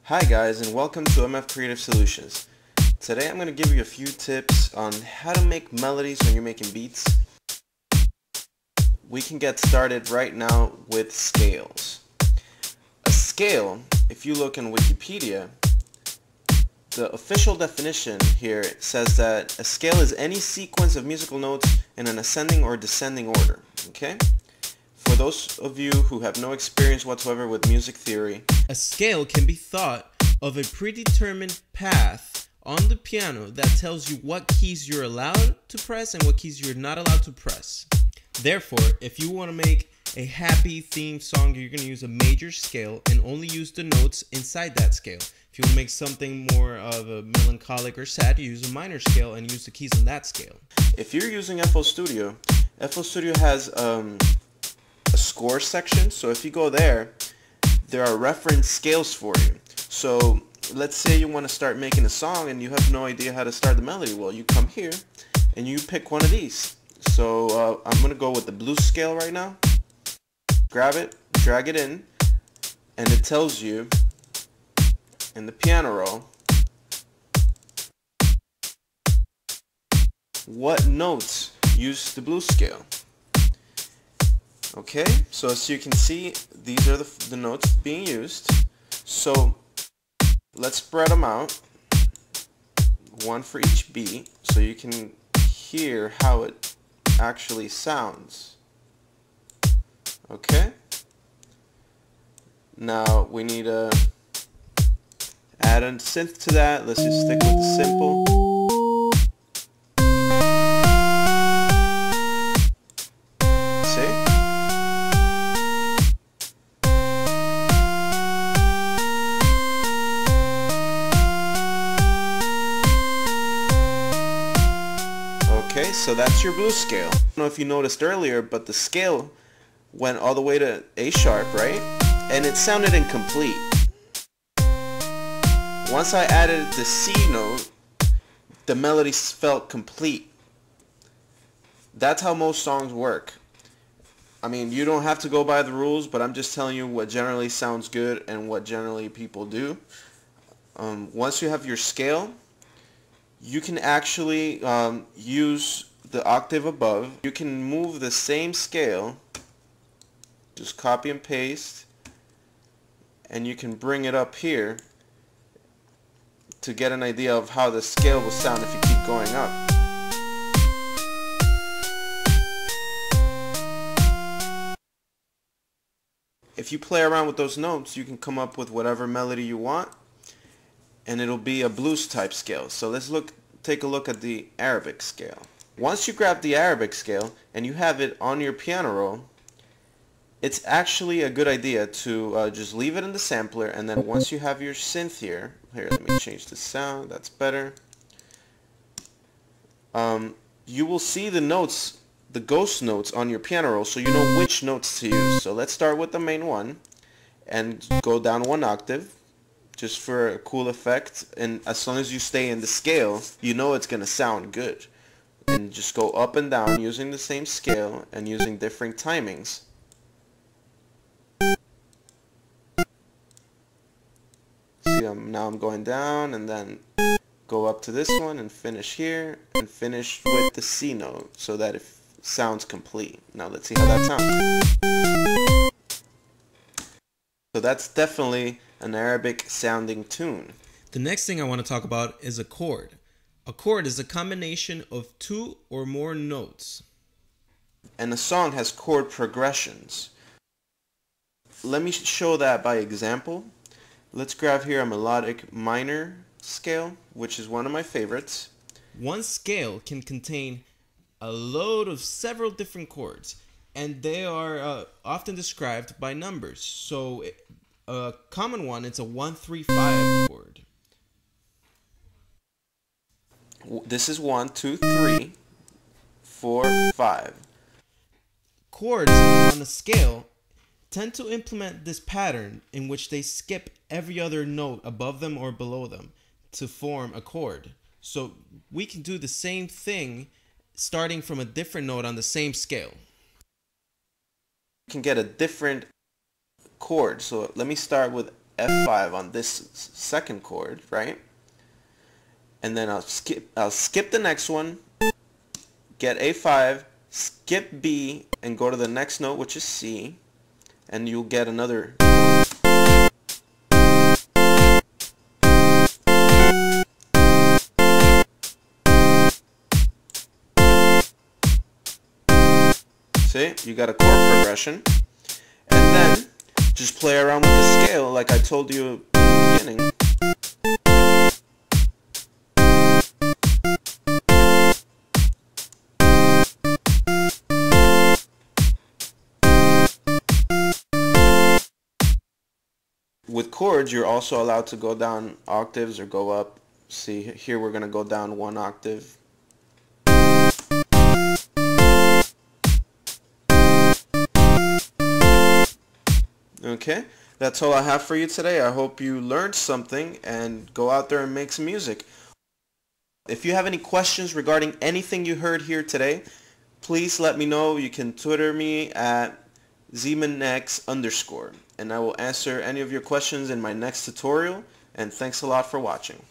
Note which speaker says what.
Speaker 1: Hi guys, and welcome to MF Creative Solutions. Today I'm going to give you a few tips on how to make melodies when you're making beats. We can get started right now with scales. A scale, if you look in Wikipedia, the official definition here says that a scale is any sequence of musical notes in an ascending or descending order. Okay? For those of you who have no experience whatsoever with music theory,
Speaker 2: a scale can be thought of a predetermined path on the piano that tells you what keys you're allowed to press and what keys you're not allowed to press. Therefore, if you want to make a happy theme song, you're going to use a major scale and only use the notes inside that scale. If you want to make something more of a melancholic or sad, you use a minor scale and use the keys on that scale.
Speaker 1: If you're using FL Studio has a score section, so if you go there are reference scales for you. So let's say you want to start making a song and you have no idea how to start the melody. Well, you come here and you pick one of these. So I'm going to go with the blues scale right now. Grab it, drag it in, and it tells you in the piano roll what notes use the blues scale. Okay, so as you can see, these are the notes being used. So let's spread them out, one for each beat, so you can hear how it actually sounds. Okay, now we need to add a synth to that. Let's just stick with the simple. Okay, so that's your blues scale. I don't know if you noticed earlier, but the scale went all the way to A sharp, right? And it sounded incomplete. Once I added the C note, the melody felt complete. That's how most songs work. I mean, you don't have to go by the rules, but I'm just telling you what generally sounds good and what generally people do. Once you have your scale, you can actually use the octave above. You can move the same scale, just copy and paste, and you can bring it up here to get an idea of how the scale will sound if you keep going up. If you play around with those notes, you can come up with whatever melody you want, and it'll be a blues type scale. So let's take a look at the Arabic scale. Once you grab the Arabic scale and you have it on your piano roll, it's actually a good idea to just leave it in the sampler, and then once you have your synth here, let me change the sound, that's better. You will see the notes, the ghost notes on your piano roll, so you know which notes to use. So let's start with the main one and go down one octave, just for a cool effect, and as long as you stay in the scale, you know it's gonna sound good. And just go up and down using the same scale and using different timings. See, now I'm going down and then go up to this one and finish here and finish with the C note so that it sounds complete. Now let's see how that sounds. So that's definitely an Arabic sounding tune.
Speaker 2: The next thing I want to talk about is a chord. A chord is a combination of two or more notes.
Speaker 1: And a song has chord progressions. Let me show that by example. Let's grab here a melodic minor scale, which is one of my favorites.
Speaker 2: One scale can contain a load of several different chords, and they are often described by numbers. So a common one, it's a 1-3-5 chord.
Speaker 1: This is 1, 2, 3, 4, 5.
Speaker 2: Chords on the scale tend to implement this pattern in which they skip every other note above them or below them to form a chord. So we can do the same thing starting from a different note on the same scale.
Speaker 1: You can get a different chord. So let me start with F5 on this second chord, right? And then I'll skip the next one, get A5, skip B, and go to the next note, which is C, and you'll get another. See, you got a chord progression, and then just play around with the scale like I told you in the beginning. With chords, you're also allowed to go down octaves or go up. See, here we're going to go down 1 octave. Okay, that's all I have for you today. I hope you learned something and go out there and make some music. If you have any questions regarding anything you heard here today, please let me know. You can Twitter me at @ZmanX_, and I will answer any of your questions in my next tutorial. And thanks a lot for watching.